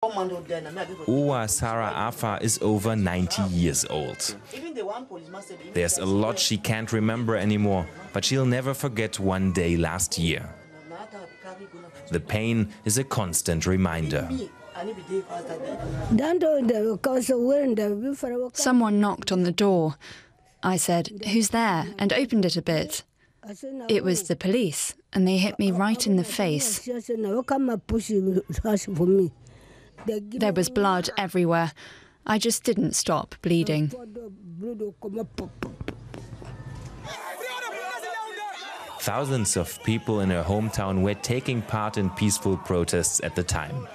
Owa Sarah Afa is over 90 years old. There's a lot she can't remember anymore, but she'll never forget one day last year. The pain is a constant reminder. Someone knocked on the door. I said, "Who's there?" and opened it a bit. It was the police, and they hit me right in the face. There was blood everywhere. I just didn't stop bleeding. Thousands of people in her hometown were taking part in peaceful protests at the time.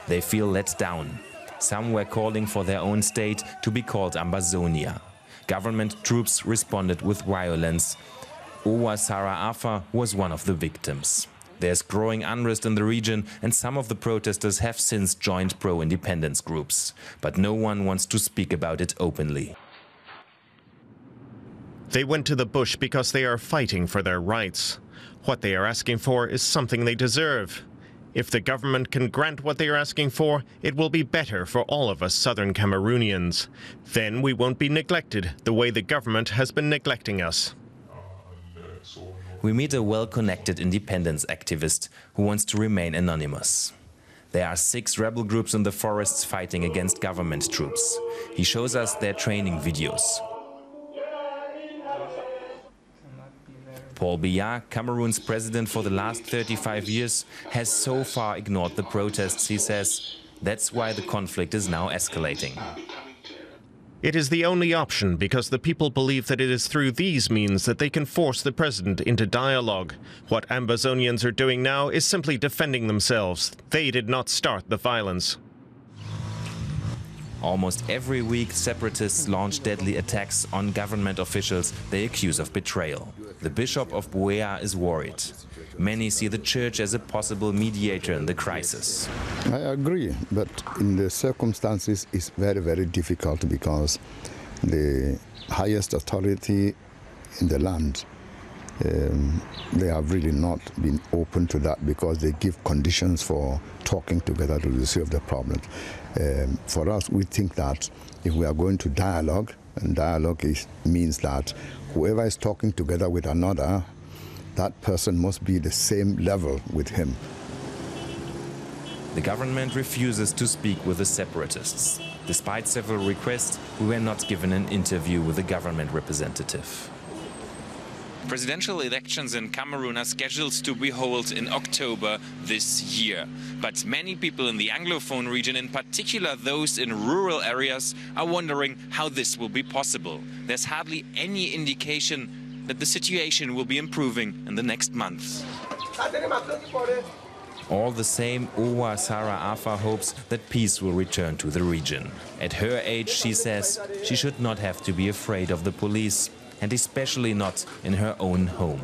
They feel let down. Some were calling for their own state to be called Ambazonia. Government troops responded with violence. Owa Sarah Afa was one of the victims. There's growing unrest in the region, and some of the protesters have since joined pro-independence groups. But no one wants to speak about it openly. They went to the bush because they are fighting for their rights. What they are asking for is something they deserve. If the government can grant what they are asking for, it will be better for all of us southern Cameroonians. Then we won't be neglected the way the government has been neglecting us. We meet a well-connected independence activist who wants to remain anonymous. There are 6 rebel groups in the forests fighting against government troops. He shows us their training videos. Paul Biya, Cameroon's president for the last 35 years, has so far ignored the protests, he says. That's why the conflict is now escalating. It is the only option because the people believe that it is through these means that they can force the president into dialogue. What Ambazonians are doing now is simply defending themselves. They did not start the violence. Almost every week, separatists launch deadly attacks on government officials they accuse of betrayal. The bishop of Buea is worried. Many see the church as a possible mediator in the crisis. I agree, but in the circumstances it's very, very difficult because the highest authority in the land, they have really not been open to that because they give conditions for talking together to resolve the problem. For us, we think that if we are going to dialogue, and dialogue means that whoever is talking together with another, that person must be the same level with him. The government refuses to speak with the separatists. Despite several requests, we were not given an interview with a government representative. Presidential elections in Cameroon are scheduled to be held in October this year. But many people in the Anglophone region, in particular those in rural areas, are wondering how this will be possible. There's hardly any indication that the situation will be improving in the next months. All the same, Owa Sarah Afa hopes that peace will return to the region. At her age, she says, she should not have to be afraid of the police, and especially not in her own home.